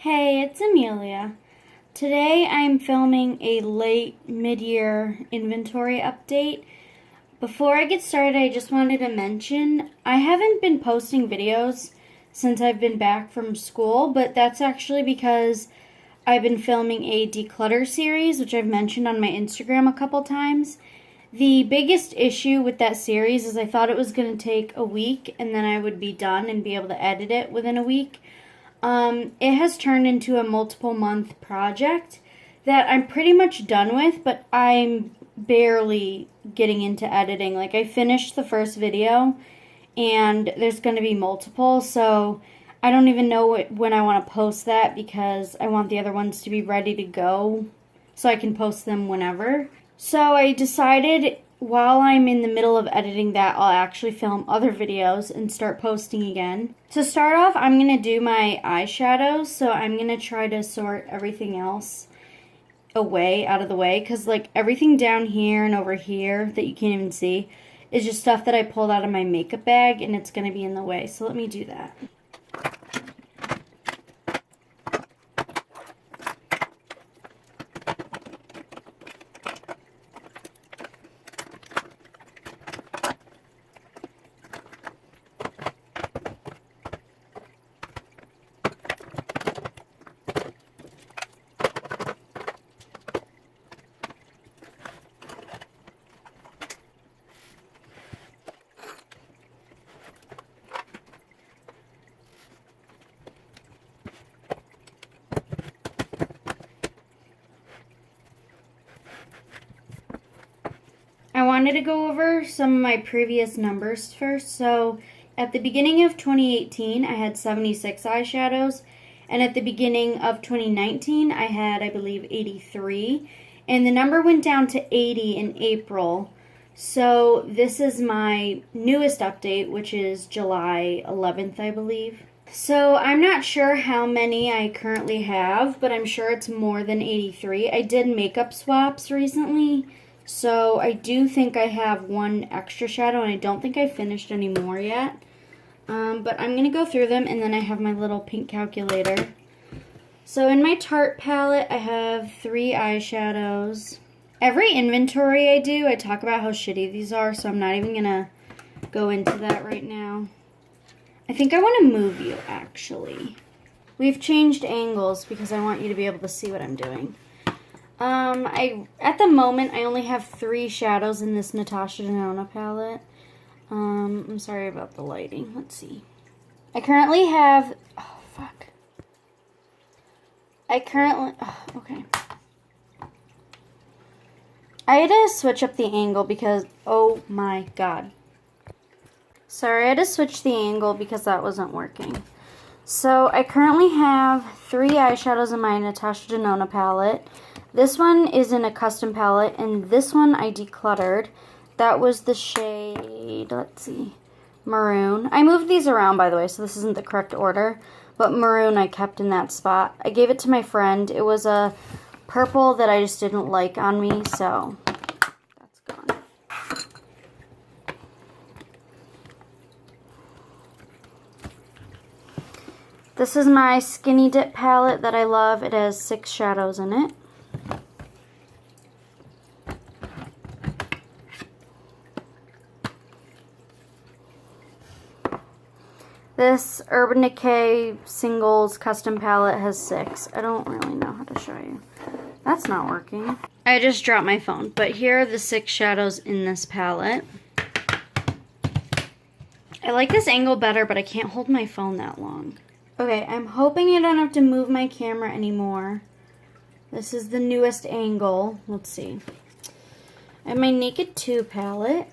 Hey, it's Amelia. Today I'm filming a late mid-year inventory update. Before I get started, I just wanted to mention I haven't been posting videos since I've been back from school, but that's actually because I've been filming a declutter series, which I've mentioned on my Instagram a couple times. The biggest issue with that series is I thought it was going to take a week and then I would be done and be able to edit it within a week. It has turned into a multiple month project that I'm pretty much done with, but I'm barely getting into editing. Like, I finished the first video and there's going to be multiple, so I don't even know when I want to post that because I want the other ones to be ready to go so I can post them whenever. So I decided while I'm in the middle of editing that, I'll actually film other videos and start posting again. To start off, I'm going to do my eyeshadows, so I'm going to try to sort everything else away, out of the way, because like everything down here and over here that you can't even see is just stuff that I pulled out of my makeup bag and it's going to be in the way, so let me do that. I wanted to go over some of my previous numbers first. So at the beginning of 2018, I had 76 eyeshadows. And at the beginning of 2019, I had, I believe, 83. And the number went down to 80 in April. So this is my newest update, which is July 11th, I believe. So I'm not sure how many I currently have, but I'm sure it's more than 83. I did makeup swaps recently. So I do think I have one extra shadow, and I don't think I finished any more yet. But I'm going to go through them, and then I have my little pink calculator. So in my Tarte palette, I have 3 eyeshadows. Every inventory I do, I talk about how shitty these are, so I'm not even going to go into that right now. I think I want to move you, actually. We've changed angles because I want you to be able to see what I'm doing. At the moment, I only have 3 shadows in this Natasha Denona palette. I'm sorry about the lighting. Let's see. I currently have, okay. I had to switch up the angle because, oh my god. Sorry, I had to switch the angle because that wasn't working. So, I currently have 3 eyeshadows in my Natasha Denona palette. This one is in a custom palette, and this one I decluttered. That was the shade, let's see, Maroon. I moved these around, by the way, so this isn't the correct order, but Maroon I kept in that spot. I gave it to my friend. It was a purple that I just didn't like on me, so that's gone. This is my Skinny Dip palette that I love. It has 6 shadows in it. This Urban Decay Singles Custom Palette has 6. I don't really know how to show you. That's not working. I just dropped my phone, but here are the 6 shadows in this palette. I like this angle better, but I can't hold my phone that long. Okay, I'm hoping I don't have to move my camera anymore. This is the newest angle. Let's see. I have my Naked 2 palette.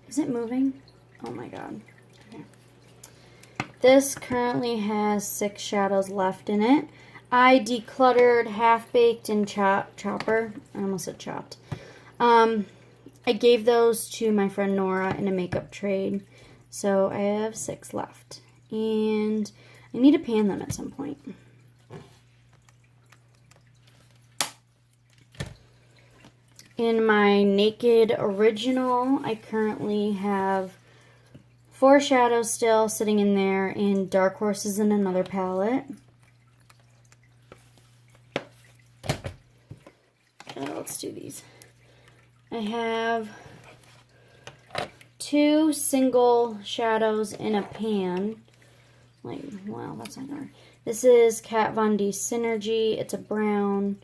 Is it moving? Oh my god. This currently has 6 shadows left in it. I decluttered Half Baked and Chopper. I almost said Chopped. I gave those to my friend Nora in a makeup trade. So I have 6 left. And I need to pan them at some point. In my Naked Original, I currently have 4 shadows still sitting in there, and Dark Horse is in another palette. let's do these. I have 2 single shadows in a pan. Like, wow, that's not hard. This is Kat Von D Synergy. It's a brown,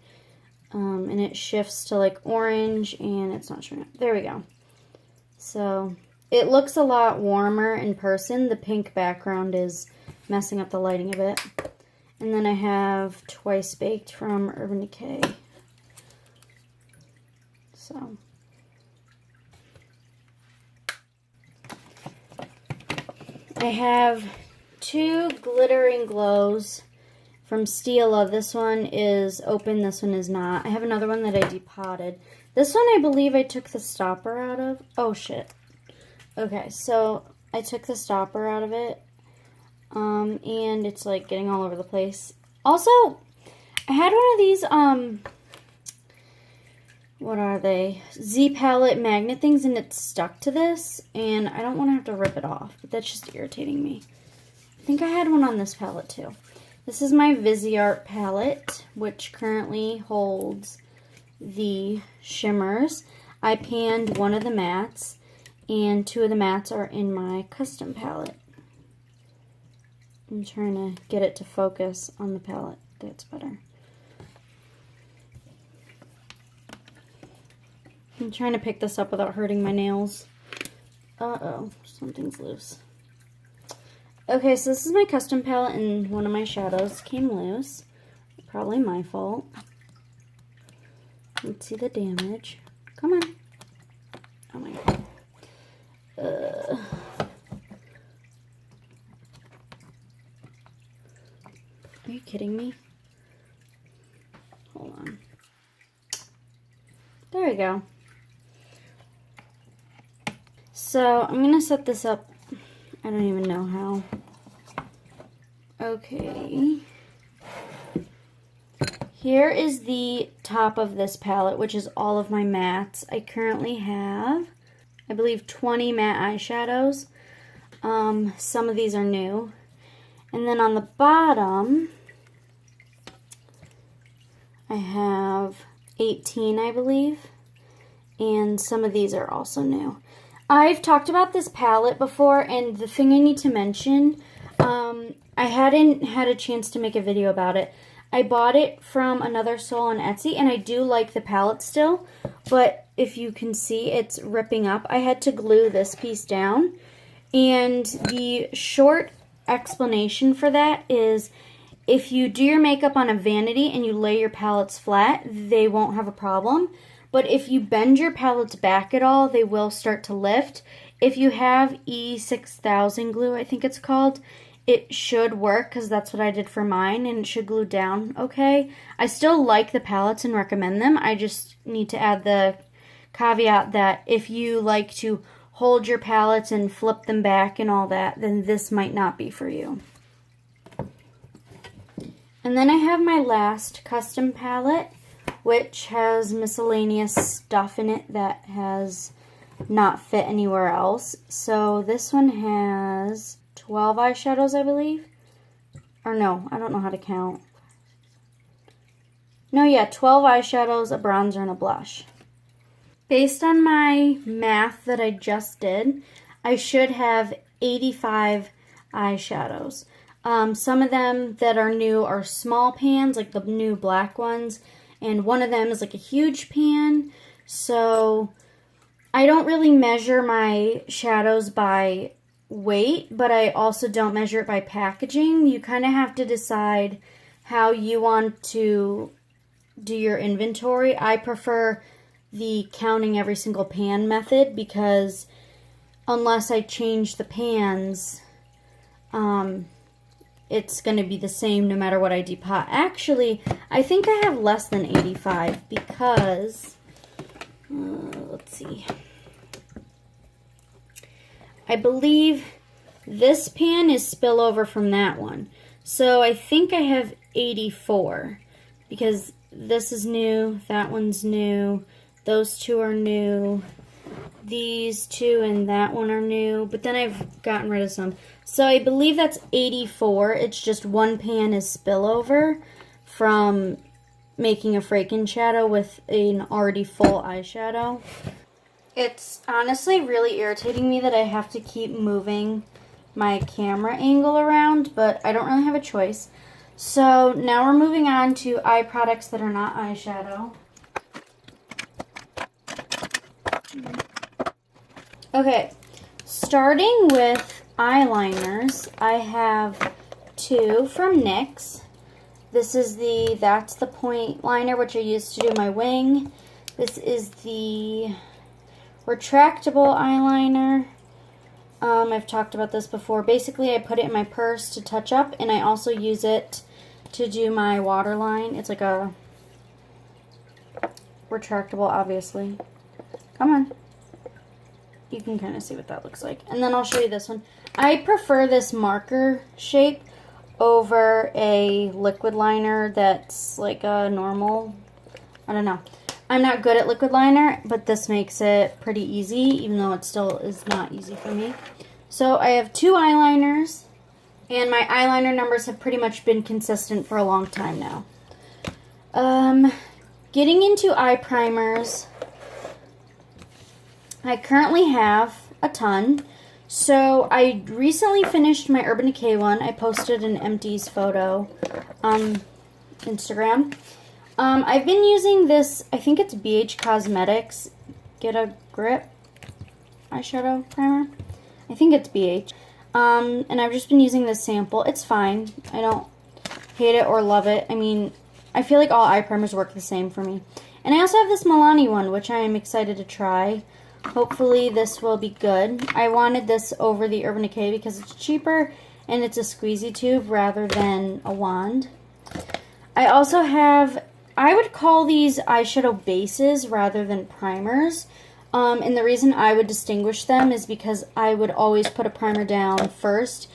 and it shifts to like orange, and it's not showing up. There we go. So it looks a lot warmer in person. The pink background is messing up the lighting a bit. And then I have Twice Baked from Urban Decay. So I have 2 glittering glows from Stila. This one is open, this one is not. I have another one that I depotted. This one I believe I took the stopper out of. Oh shit. Okay, so I took the stopper out of it. And it's like getting all over the place. Also, I had one of these, what are they? Z palette magnet things, and it's stuck to this, and I don't want to have to rip it off, but that's just irritating me. I think I had one on this palette too. This is my Viseart palette, which currently holds the shimmers. I panned one of the mattes, and 2 of the mattes are in my custom palette. I'm trying to get it to focus on the palette. That's better. I'm trying to pick this up without hurting my nails. Uh-oh, something's loose. Okay, so this is my custom palette, and one of my shadows came loose. Probably my fault. Let's see the damage. Come on. Oh my god. Are you kidding me? Hold on. There we go. So I'm going to set this up. I don't even know how. Okay. Here is the top of this palette, which is all of my mattes. I currently have, I believe, 20 matte eyeshadows. Some of these are new. And then on the bottom, I have 18, I believe. And some of these are also new. I've talked about this palette before, and the thing I need to mention, I hadn't had a chance to make a video about it. I bought it from Another Soul on Etsy, and I do like the palette still, but if you can see, it's ripping up. I had to glue this piece down, and the short explanation for that is if you do your makeup on a vanity and you lay your palettes flat, they won't have a problem. But if you bend your palettes back at all, they will start to lift. If you have E6000 glue, I think it's called, it should work because that's what I did for mine, and it should glue down okay. I still like the palettes and recommend them. I just need to add the caveat that if you like to hold your palettes and flip them back and all that, then this might not be for you. And then I have my last custom palette, which has miscellaneous stuff in it that has not fit anywhere else. So this one has 12 eyeshadows, I believe. Or no, I don't know how to count. No, yeah, 12 eyeshadows, a bronzer, and a blush. Based on my math that I just did, I should have 85 eyeshadows. Some of them that are new are small pans, like the new black ones, and one of them is like a huge pan. So I don't really measure my shadows by weight, but I also don't measure it by packaging. You kind of have to decide how you want to do your inventory. I prefer the counting every single pan method because unless I change the pans, it's going to be the same no matter what I depot. Actually, I think I have less than 85 because, let's see, I believe this pan is spillover from that one. So I think I have 84 because this is new, that one's new, those two are new, these two and that one are new, but then I've gotten rid of some. So I believe that's 84. It's just one pan is spillover from making a Franken shadow with an already full eyeshadow. It's honestly really irritating me that I have to keep moving my camera angle around, but I don't really have a choice. So now we're moving on to eye products that are not eyeshadow. Okay, starting with eyeliners, I have two from NYX. This is the That's the Point liner, which I used to do my wing. This is the retractable eyeliner. I've talked about this before. Basically, I put it in my purse to touch up, and I also use it to do my waterline. It's like a retractable, obviously. Come on. You can kind of see what that looks like. And then I'll show you this one. I prefer this marker shape over a liquid liner that's like a normal, I don't know. I'm not good at liquid liner, but this makes it pretty easy, even though it still is not easy for me. So I have two eyeliners, and my eyeliner numbers have pretty much been consistent for a long time now. Getting into eye primers, I currently have a ton. So I recently finished my Urban Decay one. I posted an empties photo on Instagram. I've been using this, I think it's BH Cosmetics Get a Grip eyeshadow primer. I think it's BH. And I've just been using this sample. It's fine. I don't hate it or love it. I mean, I feel like all eye primers work the same for me. And I also have this Milani one, which I am excited to try. Hopefully this will be good. I wanted this over the Urban Decay because it's cheaper and it's a squeezy tube rather than a wand. I also have, I would call these eyeshadow bases rather than primers. And the reason I would distinguish them is because I would always put a primer down first,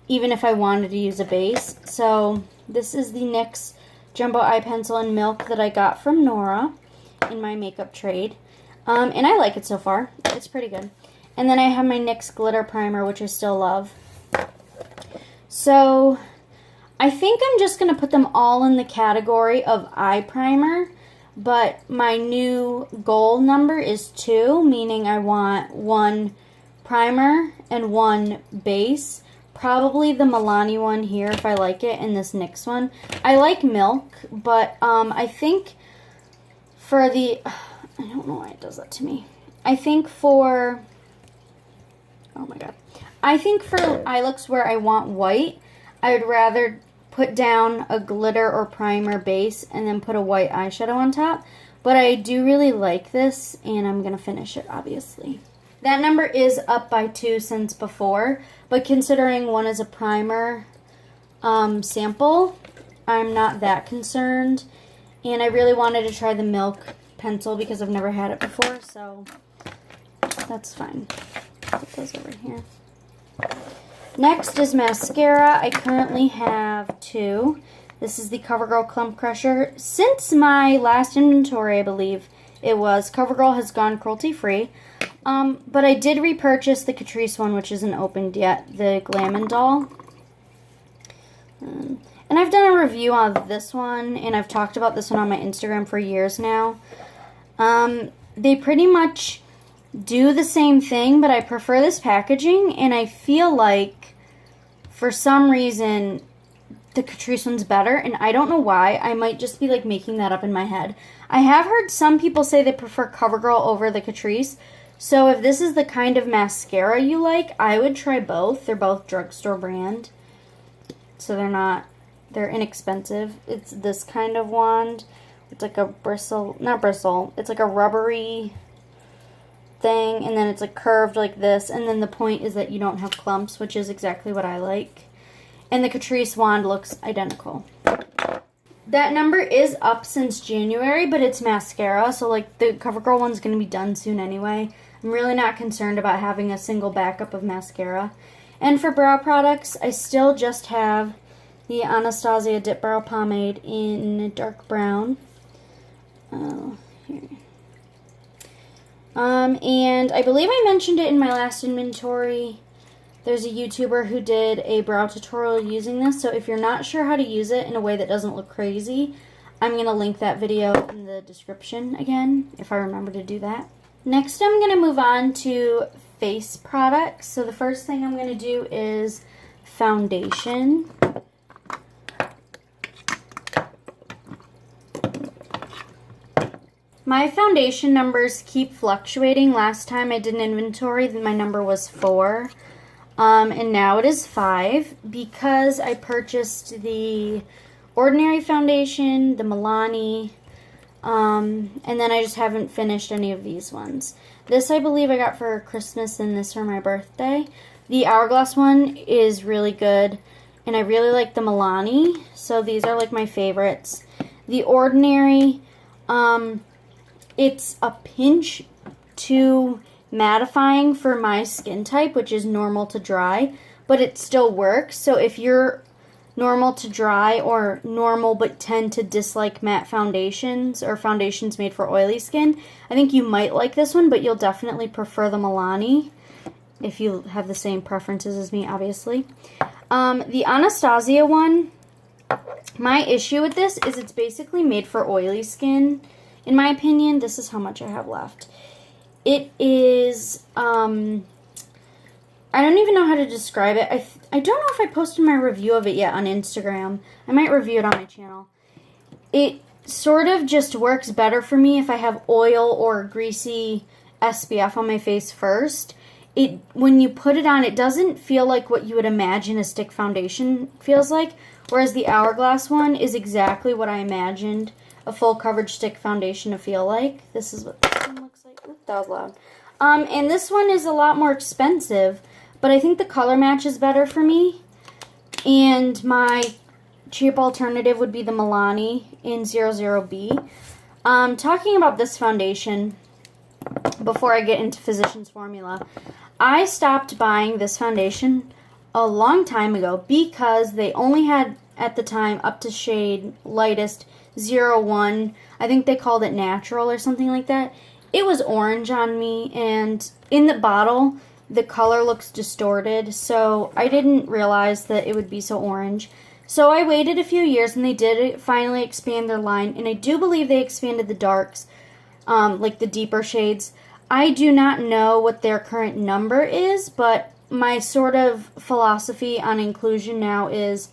even if I wanted to use a base. So this is the NYX Jumbo Eye Pencil in Milk that I got from Nora in my makeup trade. And I like it so far. It's pretty good. And then I have my NYX Glitter Primer, which I still love. So I think I'm just going to put them all in the category of eye primer. But my new goal number is 2, meaning I want 1 primer and 1 base. Probably the Milani one here if I like it, and this NYX one. I like Milk, but I think for the... I don't know why it does that to me. I think for... Oh my god. I think for eye looks where I want white, I would rather put down a glitter or primer base and then put a white eyeshadow on top. But I do really like this, and I'm going to finish it, obviously. That number is up by 2 since before, but considering one is a primer sample, I'm not that concerned. And I really wanted to try the Milk pencil because I've never had it before, so that's fine. Put those over here. Next is mascara. I currently have 2. This is the CoverGirl Clump Crusher. Since my last inventory, I believe it was, CoverGirl has gone cruelty-free. But I did repurchase the Catrice one, which isn't opened yet, the Glam & Doll. And I've done a review on this one, and I've talked about this one on my Instagram for years now. They pretty much do the same thing, but I prefer this packaging, and I feel like for some reason the Catrice one's better, and I don't know why. I might just be like making that up in my head. I have heard some people say they prefer CoverGirl over the Catrice, so if this is the kind of mascara you like, I would try both. They're both drugstore brand, so they're inexpensive. It's this kind of wand. It's like a bristle, not bristle, it's like a rubbery thing, and then it's like curved like this, and then the point is that you don't have clumps, which is exactly what I like. And the Catrice wand looks identical. That number is up since January, but it's mascara, so like the CoverGirl one's going to be done soon anyway. I'm really not concerned about having a single backup of mascara. And for brow products, I still just have the Anastasia Dip Brow Pomade in dark brown. Here. And I believe I mentioned it in my last inventory. There's a YouTuber who did a brow tutorial using this, so if you're not sure how to use it in a way that doesn't look crazy, I'm going to link that video in the description again, if I remember to do that. Next, I'm going to move on to face products. So the first thing I'm going to do is foundation. My foundation numbers keep fluctuating. Last time I did an inventory, my number was 4. And now it is 5 because I purchased the Ordinary foundation, the Milani, and then I just haven't finished any of these ones. This I believe I got for Christmas and this for my birthday. The Hourglass one is really good, and I really like the Milani, so these are like my favorites. The Ordinary, it's a pinch too mattifying for my skin type, which is normal to dry, but it still works. So if you're normal to dry or normal but tend to dislike matte foundations or foundations made for oily skin, I think you might like this one, but you'll definitely prefer the Milani if you have the same preferences as me, obviously. The Anastasia one, my issue with this is it's basically made for oily skin. In my opinion, this is how much I have left. It is, I don't even know how to describe it. I don't know if I posted my review of it yet on Instagram. I might review it on my channel. It sort of just works better for me if I have oil or greasy SPF on my face first. When you put it on, it doesn't feel like what you would imagine a stick foundation feels like, whereas the Hourglass one is exactly what I imagined a full coverage stick foundation to feel like. This is what this one looks like. Ooh, that was loud. And this one is a lot more expensive, but I think the color match is better for me. And my cheap alternative would be the Milani in 00B. Talking about this foundation, before I get into Physicians Formula, I stopped buying this foundation a long time ago because they only had, at the time, up to shade lightest 01. I think they called it natural or something like that. It was orange on me, and in the bottle, the color looks distorted, so I didn't realize that it would be so orange. So I waited a few years, and they did finally expand their line, and I do believe they expanded the darks, like the deeper shades. I do not know what their current number is, but my sort of philosophy on inclusion now is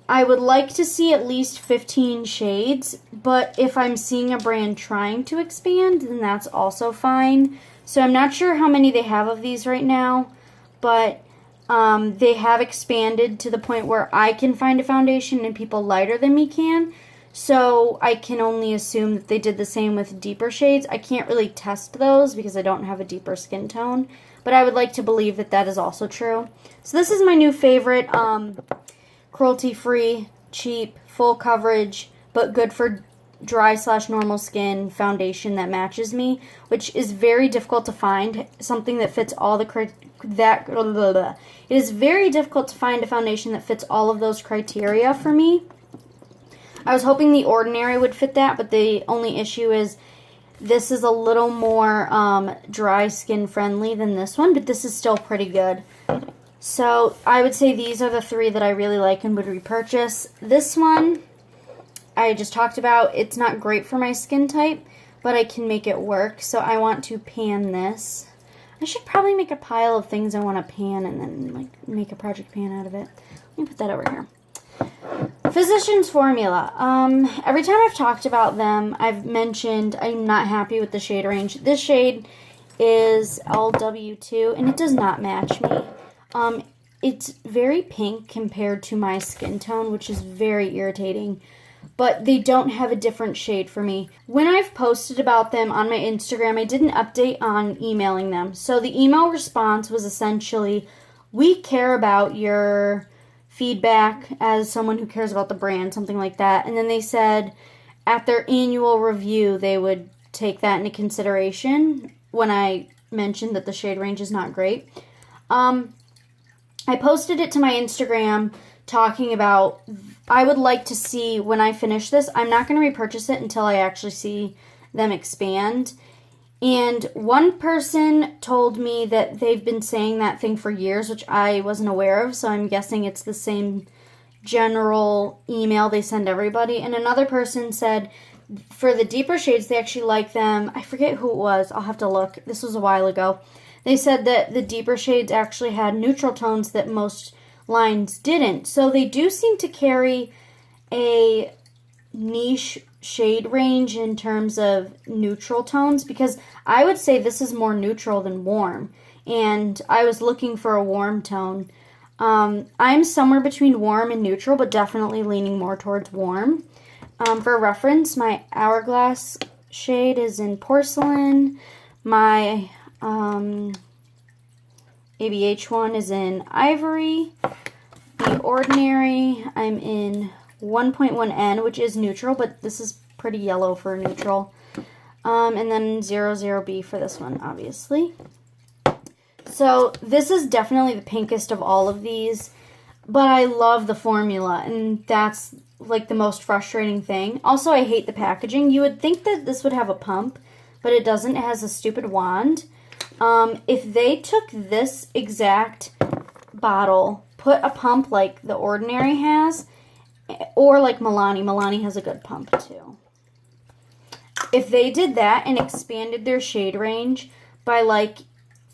I would like to see at least 15 shades, but if I'm seeing a brand trying to expand, then that's also fine. So I'm not sure how many they have of these right now, but they have expanded to the point where I can find a foundation and people lighter than me can. So I can only assume that they did the same with deeper shades. I can't really test those because I don't have a deeper skin tone, but I would like to believe that that is also true. So this is my new favorite, cruelty-free, cheap, full coverage, but good for dry/normal skin foundation that matches me, which is very difficult to find. Something that fits all the it is very difficult to find a foundation that fits all of those criteria for me. I was hoping the Ordinary would fit that, but the only issue is this is a little more dry skin friendly than this one, but this is still pretty good. So I would say these are the 3 that I really like and would repurchase. This one I just talked about. It's not great for my skin type, but I can make it work. So I want to pan this. I should probably make a pile of things I want to pan and then like make a project pan out of it. Let me put that over here. Physicians Formula. Every time I've talked about them, I've mentioned I'm not happy with the shade range. This shade is LW2, and it does not match me. It's very pink compared to my skin tone, which is very irritating. But they don't have a different shade for me. When I've posted about them on my Instagram, I did an update on emailing them. So the email response was essentially, we care about your feedback as someone who cares about the brand, something like that. And then they said at their annual review, they would take that into consideration when I mentioned that the shade range is not great. I posted it to my Instagram talking about I would like to see when I finish this. I'm not going to repurchase it until I actually see them expand. And one person told me that they've been saying that thing for years, which I wasn't aware of, so I'm guessing it's the same general email they send everybody. And another person said for the deeper shades, they actually like them. I forget who it was. I'll have to look. This was a while ago. They said that the deeper shades actually had neutral tones that most lines didn't. So they do seem to carry a niche shade range in terms of neutral tones, because I would say this is more neutral than warm. And I was looking for a warm tone. I'm somewhere between warm and neutral, but definitely leaning more towards warm. For reference, my Hourglass shade is in Porcelain. My ABH one is in Ivory. The Ordinary, I'm in 1.1N, which is neutral, but this is pretty yellow for neutral. And then 00B for this one, obviously. So this is definitely the pinkest of all of these, but I love the formula, and that's like the most frustrating thing. Also, I hate the packaging. You would think that this would have a pump, but it doesn't. It has a stupid wand. If they took this exact bottle, put a pump like the Ordinary has, or like Milani has a good pump too. If they did that and expanded their shade range by like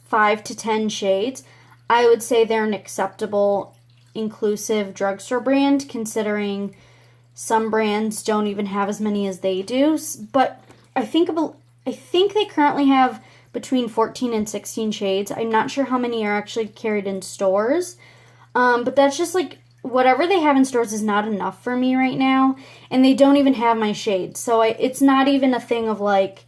5 to 10 shades, I would say they're an acceptable, inclusive drugstore brand, considering some brands don't even have as many as they do. But I think they currently have between 14 and 16 shades. I'm not sure how many are actually carried in stores. But that's just like, whatever they have in stores is not enough for me right now. And they don't even have my shades. So it's not even a thing of like,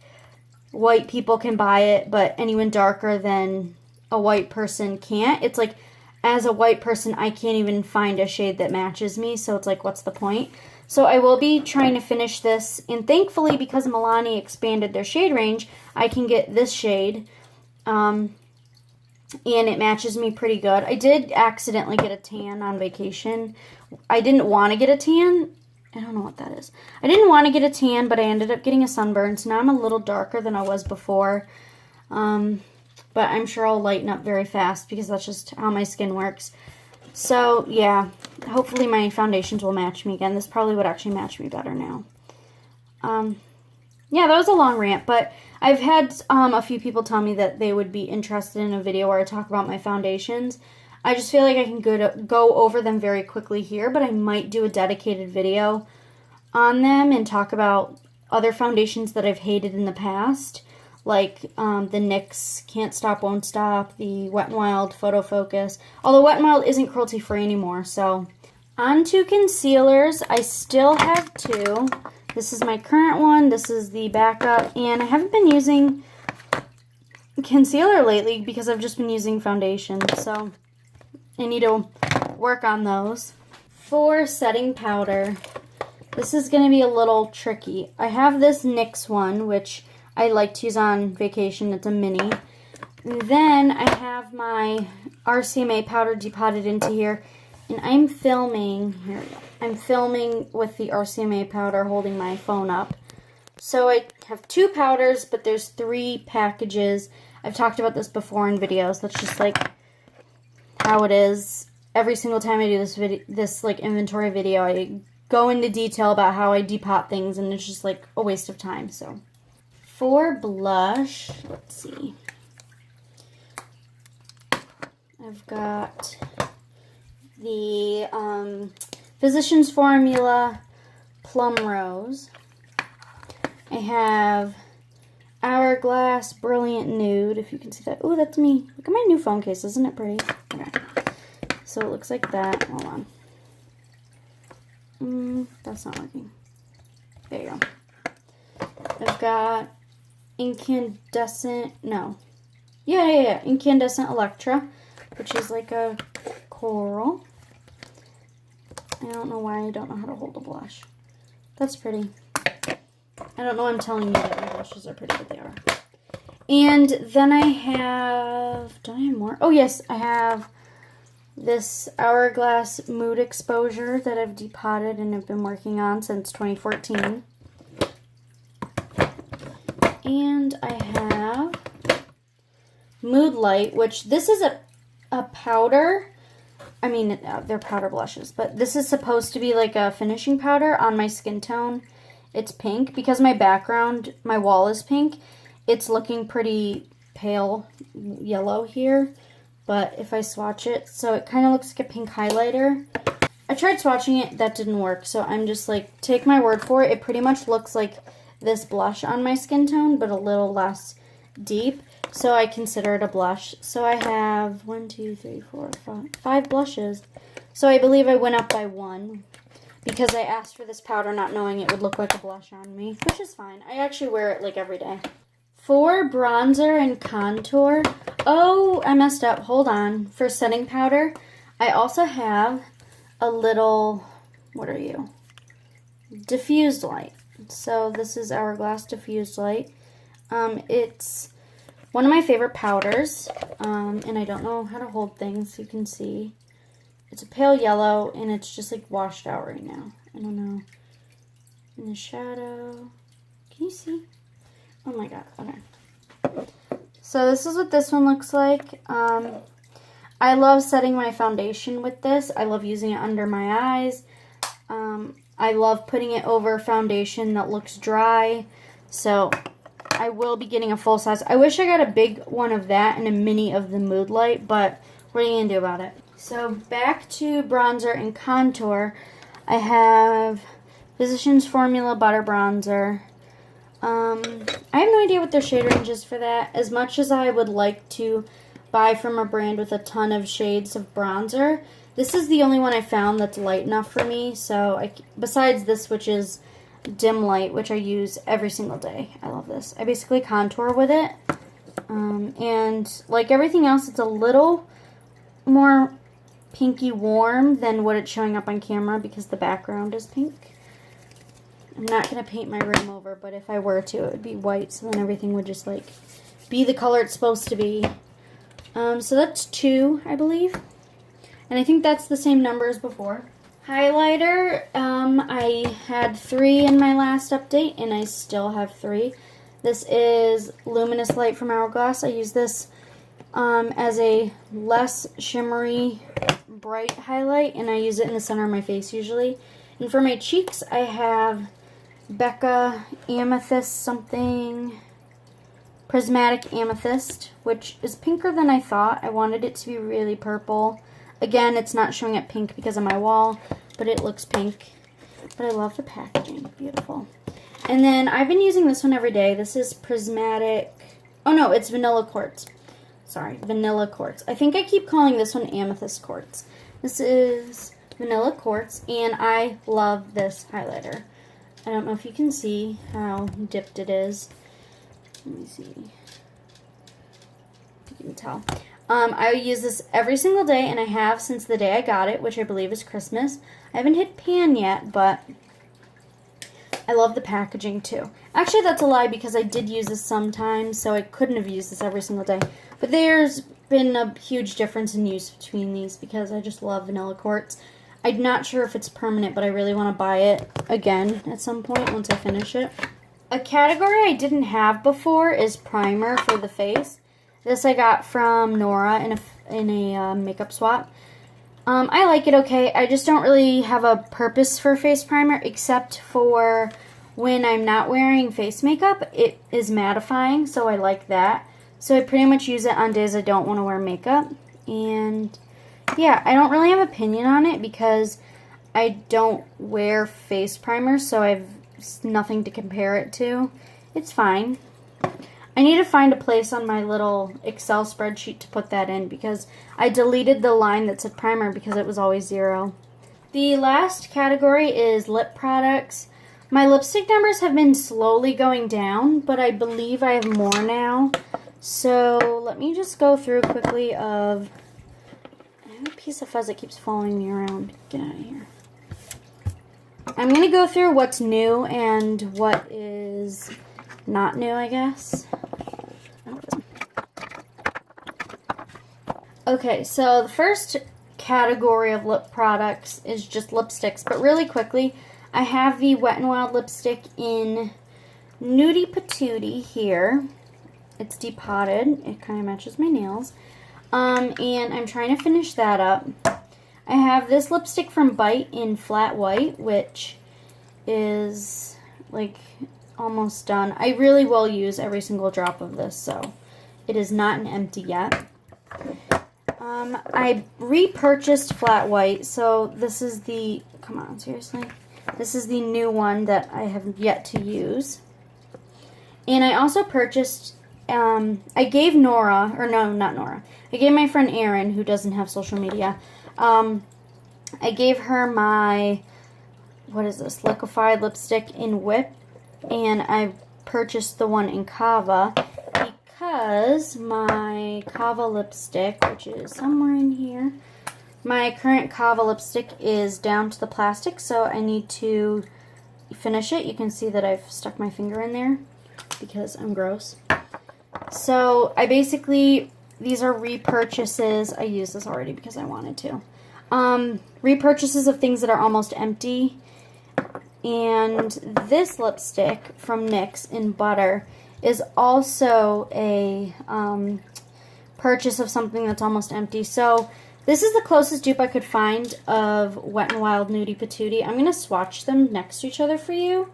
white people can buy it, but anyone darker than a white person can't. It's like, as a white person, I can't even find a shade that matches me. So it's like, what's the point? So I will be trying to finish this. And thankfully, because Milani expanded their shade range, I can get this shade. And it matches me pretty good. I did accidentally get a tan on vacation. I didn't want to get a tan. I don't know what that is. I didn't want to get a tan, but I ended up getting a sunburn. So now I'm a little darker than I was before. But I'm sure I'll lighten up very fast because that's just how my skin works. So, yeah. Hopefully my foundations will match me again. This probably would actually match me better now. Yeah, that was a long rant, but I've had a few people tell me that they would be interested in a video where I talk about my foundations. I just feel like I can go over them very quickly here, but I might do a dedicated video on them and talk about other foundations that I've hated in the past, like the NYX Can't Stop, Won't Stop, the Wet n Wild Photo Focus, although Wet n Wild isn't cruelty-free anymore. So, on to concealers. I still have two. This is my current one, this is the backup, and I haven't been using concealer lately because I've just been using foundation, so I need to work on those. For setting powder, this is going to be a little tricky. I have this NYX one, which I like to use on vacation. It's a mini. And then I have my RCMA powder depotted into here, and I'm filming, here we go. I'm filming with the RCMA powder holding my phone up. So I have two powders, but there's 3 packages. I've talked about this before in videos. That's just like how it is. Every single time I do this like inventory video, I go into detail about how I depot things, and it's just like a waste of time. So for blush, let's see. I've got the Physicians Formula Plum Rose. I have Hourglass Brilliant Nude, if you can see that. Oh, that's me. Look at my new phone case. Isn't it pretty? Okay. So it looks like that. Hold on. That's not working. There you go. I've got Incandescent, no. Yeah. Incandescent Electra, which is like a coral. I don't know why I don't know how to hold a blush. That's pretty. I don't know why I'm telling you that my blushes are pretty, but they are. And then I have, do I have more? Oh yes, I have this Hourglass Mood Exposure that I've depotted and have been working on since 2014. And I have Mood Light, which this is a powder I mean, they're powder blushes, but this is supposed to be like a finishing powder on my skin tone. It's pink. Because my background, my wall is pink, it's looking pretty pale yellow here. But if I swatch it, so it kind of looks like a pink highlighter. I tried swatching it, that didn't work, so I'm just like, take my word for it. It pretty much looks like this blush on my skin tone, but a little less deep. So I consider it a blush. So I have 5 blushes. So I believe I went up by 1 because I asked for this powder not knowing it would look like a blush on me, which is fine. I actually wear it like every day. For bronzer and contour, oh, I messed up. Hold on. For setting powder, I also have a little, what are you? Diffused light. So this is Hourglass Diffused Light. It's one of my favorite powders, and I don't know how to hold things, so you can see. It's a pale yellow, and it's just like washed out right now. I don't know. In the shadow. Can you see? Oh my god, okay. So this is what this one looks like. I love setting my foundation with this. I love using it under my eyes. I love putting it over foundation that looks dry. So I will be getting a full size. I wish I got a big one of that and a mini of the Mood Light, but what are you going to do about it? So back to bronzer and contour. I have Physicians Formula Butter Bronzer. I have no idea what their shade range is for that. As much as I would like to buy from a brand with a ton of shades of bronzer, this is the only one I found that's light enough for me. So besides this, which is dim light, which I use every single day. I love this. I basically contour with it. And like everything else, it's a little more pinky warm than what it's showing up on camera because the background is pink. I'm not going to paint my room over, but if I were to, it would be white, so then everything would just like be the color it's supposed to be. So that's 2, I believe. And I think that's the same number as before. Highlighter, I had 3 in my last update, and I still have 3. This is Luminous Light from Hourglass. I use this as a less shimmery, bright highlight, and I use it in the center of my face usually. And for my cheeks, I have Becca Amethyst something, Prismatic Amethyst, which is pinker than I thought. I wanted it to be really purple. Again, it's not showing up pink because of my wall, but it looks pink. But I love the packaging. Beautiful. And then I've been using this one every day. This is Prismatic. Oh no, it's Vanilla Quartz. Sorry, Vanilla Quartz. I think I keep calling this one Amethyst Quartz. This is Vanilla Quartz, and I love this highlighter. I don't know if you can see how dipped it is. Let me see. You can tell. I use this every single day, and I have since the day I got it, which I believe is Christmas. I haven't hit pan yet, but I love the packaging too. Actually, that's a lie because I did use this sometimes, so I couldn't have used this every single day. But there's been a huge difference in use between these because I just love Vanilla Quartz. I'm not sure if it's permanent, but I really want to buy it again at some point once I finish it. A category I didn't have before is primer for the face. This I got from Nora in a makeup swap. I like it okay. I just don't really have a purpose for face primer except for when I'm not wearing face makeup. It is mattifying, so I like that. So I pretty much use it on days I don't want to wear makeup. And yeah, I don't really have an opinion on it because I don't wear face primer, so I have nothing to compare it to. It's fine. I need to find a place on my little Excel spreadsheet to put that in because I deleted the line that said primer because it was always 0. The last category is lip products. My lipstick numbers have been slowly going down, but I believe I have more now. So let me just go through quickly of... I have a piece of fuzz that keeps following me around. Get out of here. I'm going to go through what's new and what is not new, I guess. Okay, so the first category of lip products is just lipsticks, but really quickly, I have the Wet n Wild lipstick in Nudie Patootie here. It's depotted. It kind of matches my nails. And I'm trying to finish that up. I have this lipstick from Bite in Flat White, which is like almost done. I really will use every single drop of this, so it is not an empty yet. I repurchased Flat White, so this is the, come on, seriously? This is the new one that I have yet to use. And I also purchased, I gave Nora, or no, not Nora. I gave my friend Erin, who doesn't have social media, I gave her my, what is this, liquefied lipstick in Whip. And I purchased the one in Kava because my Kava lipstick, which is somewhere in here, my current Kava lipstick is down to the plastic, so I need to finish it. You can see that I've stuck my finger in there because I'm gross. So I basically, these are repurchases. I used this already because I wanted to. Repurchases of things that are almost empty. And this lipstick from NYX in Butter is also a purchase of something that's almost empty. So this is the closest dupe I could find of Wet n Wild Nudie Patootie. I'm going to swatch them next to each other for you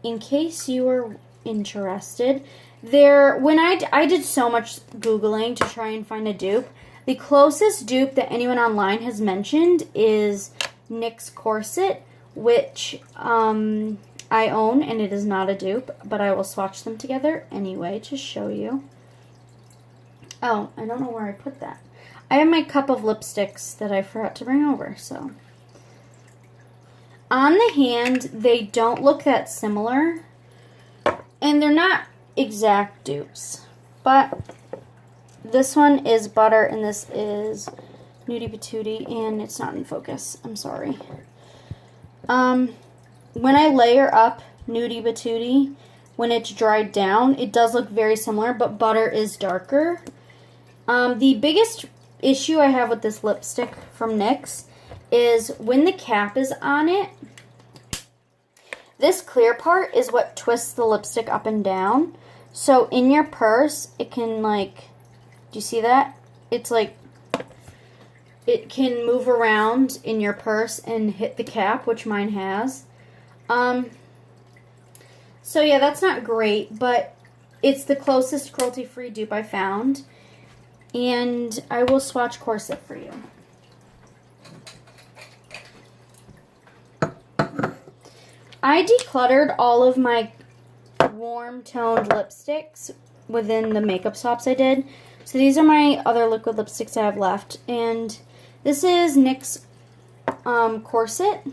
in case you are interested. When I did so much Googling to try and find a dupe. The closest dupe that anyone online has mentioned is NYX Corset, which I own, and it is not a dupe, but I will swatch them together anyway to show you. Oh, I don't know where I put that. I have my cup of lipsticks that I forgot to bring over, so. On the hand, they don't look that similar, and they're not exact dupes, but this one is Butter, and this is Nudie Patootie, and it's not in focus. I'm sorry. When I layer up Nudie Patootie, when it's dried down, it does look very similar, but Butter is darker. The biggest issue I have with this lipstick from NYX is when the cap is on it, this clear part is what twists the lipstick up and down. So in your purse, it can like, do you see that? It's like, it can move around in your purse and hit the cap, which mine has. So yeah, that's not great, but it's the closest cruelty-free dupe I found. And I will swatch Corset for you. I decluttered all of my warm-toned lipsticks within the makeup swaps I did. So these are my other liquid lipsticks I have left. And this is NYX Corset.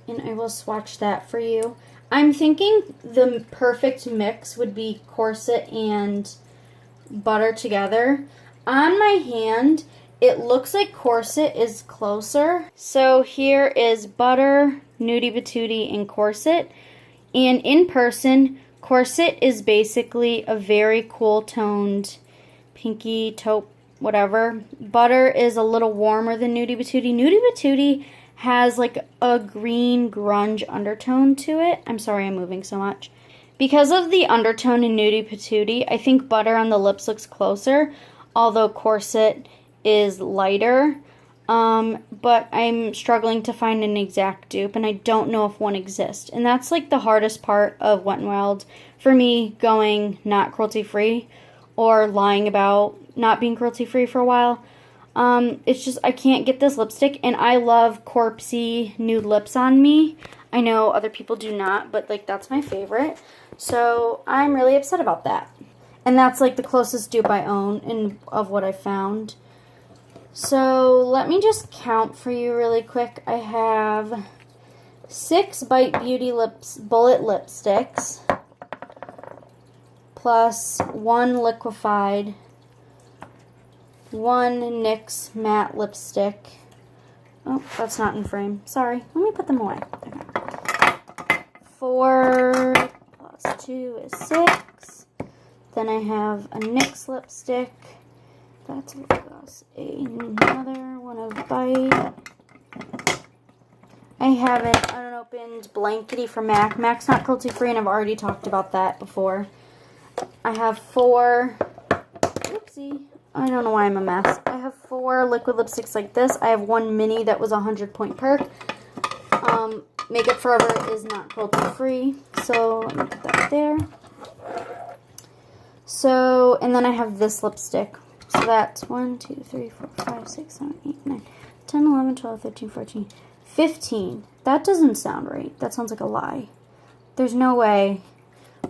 And I will swatch that for you. I'm thinking the perfect mix would be Corset and Butter together. On my hand, it looks like Corset is closer. So here is Butter, Nudie Patootie, and Corset. And in person, Corset is basically a very cool toned pinky taupe whatever. Butter is a little warmer than Nudie Patootie. Nudie Patootie has like a green grunge undertone to it. I'm sorry I'm moving so much. Because of the undertone in Nudie Patootie, I think Butter on the lips looks closer, although Corset is lighter. But I'm struggling to find an exact dupe, and I don't know if one exists. And that's like the hardest part of Wet n Wild for me, going not cruelty-free or lying about not being cruelty-free for a while. It's just, I can't get this lipstick, and I love corpsey nude lips on me. I know other people do not, but like that's my favorite. So I'm really upset about that. And that's like the closest dupe I own of what I found. So let me just count for you really quick. I have 6 Bite Beauty Bullet lipsticks plus 1 liquefied, 1 NYX matte lipstick. Oh, that's not in frame. Sorry. Let me put them away. Okay. 4 plus 2 is 6. Then I have a NYX lipstick. That's another one of Bite. I have an unopened blankety from MAC. MAC's not cruelty-free, and I've already talked about that before. I have 4... Oopsie. I don't know why I'm a mess. I I have 4 liquid lipsticks like this. I have 1 mini that was a 100-point perk. Makeup Forever is not cruelty free, so let me put that there. So, and then I have this lipstick. So that's 1, 2, 3, 4, 5, 6, 7, 8, 9, 10, 11, 12, 13, 14, 15. That doesn't sound right. That sounds like a lie. There's no way.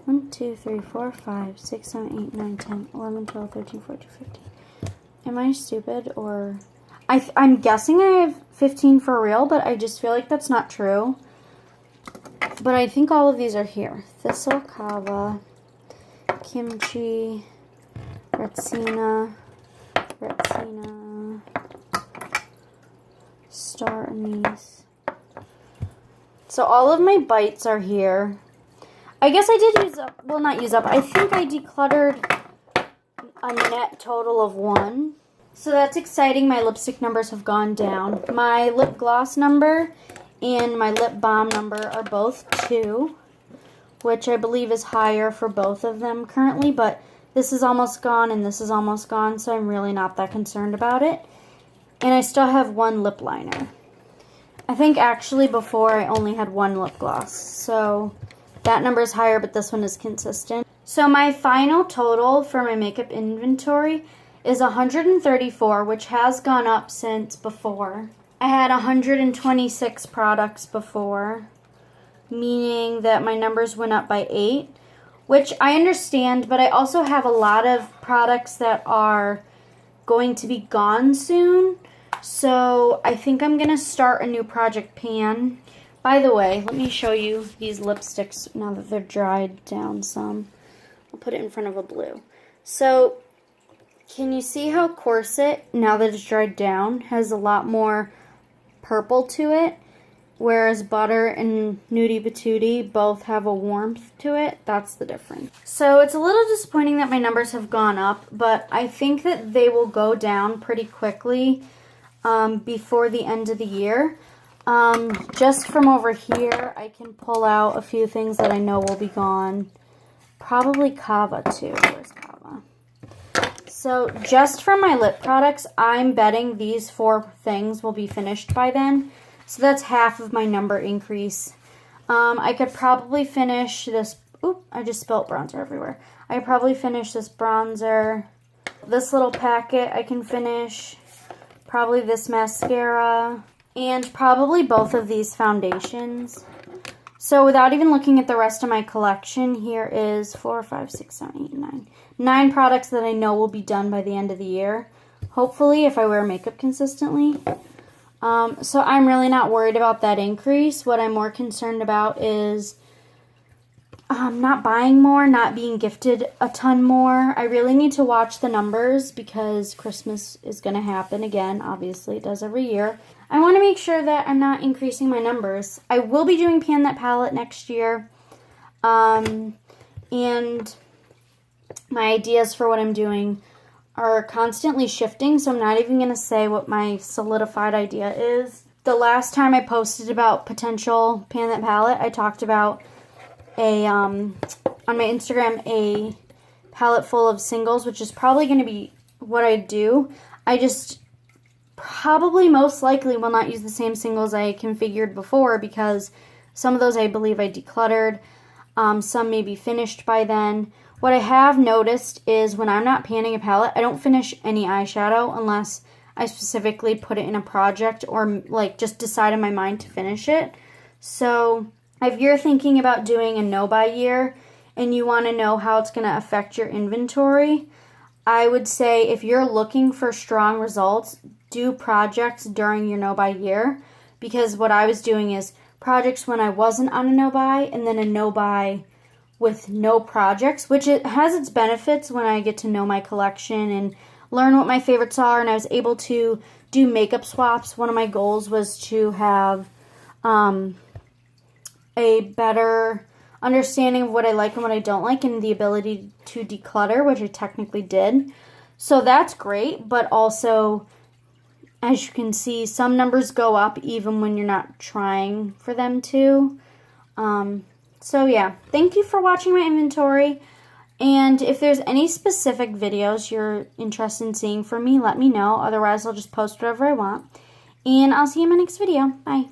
1, 2, 3, 4, 5, 6, 7, 8, 9, 10, 11, 12, 13, 14, 15. Am I stupid or... I'm guessing I have 15 for real, but I just feel like that's not true. But I think all of these are here. Thistle, Kava, Kimchi, Retsina, Star Anise. So all of my bites are here. I guess I did use up, well, not use up. I think I decluttered a net total of 1. So that's exciting. My lipstick numbers have gone down. My lip gloss number and my lip balm number are both 2, which I believe is higher for both of them currently, but this is almost gone and this is almost gone, so I'm really not that concerned about it. And I still have 1 lip liner. I think actually before I only had 1 lip gloss, so that number is higher, but this one is consistent. So my final total for my makeup inventory is 134, which has gone up since before. I had 126 products before, meaning that my numbers went up by 8, which I understand, but I also have a lot of products that are going to be gone soon. So I think I'm going to start a new project pan. By the way, let me show you these lipsticks now that they're dried down some. I'll put it in front of a blue. So can you see how Corset, now that it's dried down, has a lot more purple to it? Whereas Butter and Nudie Patootie both have a warmth to it. That's the difference. So it's a little disappointing that my numbers have gone up, but I think that they will go down pretty quickly before the end of the year. Just from over here, I can pull out a few things that I know will be gone. Probably Kava too. Where's Kava? So just from my lip products, I'm betting these 4 things will be finished by then. So that's half of my number increase. I could probably finish this. Oop, I just spilled bronzer everywhere. I could probably finish this bronzer. This little packet I can finish. Probably this mascara. And probably both of these foundations. So without even looking at the rest of my collection, here is 4, 5, 6, 7, 8, 9. 9 products that I know will be done by the end of the year. Hopefully, if I wear makeup consistently. So I'm really not worried about that increase. What I'm more concerned about is not buying more, not being gifted a ton more. I really need to watch the numbers because Christmas is going to happen again. Obviously, it does every year. I want to make sure that I'm not increasing my numbers. I will be doing Pan That Palette next year. And my ideas for what I'm doing are constantly shifting, so I'm not even going to say what my solidified idea is. The last time I posted about potential Pan That Palette, I talked about on my Instagram, a palette full of singles, which is probably going to be what I do. I just probably most likely will not use the same singles I configured before because some of those I believe I decluttered. Some may be finished by then. What I have noticed is when I'm not panning a palette, I don't finish any eyeshadow unless I specifically put it in a project or like just decide in my mind to finish it. So if you're thinking about doing a no-buy year and you want to know how it's going to affect your inventory, I would say if you're looking for strong results, do projects during your no-buy year, because what I was doing is projects when I wasn't on a no-buy and then a no-buy with no projects, which it has its benefits when I get to know my collection and learn what my favorites are, and I was able to do makeup swaps. One of my goals was to have a better understanding of what I like and what I don't like and the ability to declutter, which I technically did. So that's great, but also, as you can see, some numbers go up even when you're not trying for them to. So yeah, thank you for watching my inventory. And if there's any specific videos you're interested in seeing from me, let me know. Otherwise, I'll just post whatever I want. And I'll see you in my next video. Bye.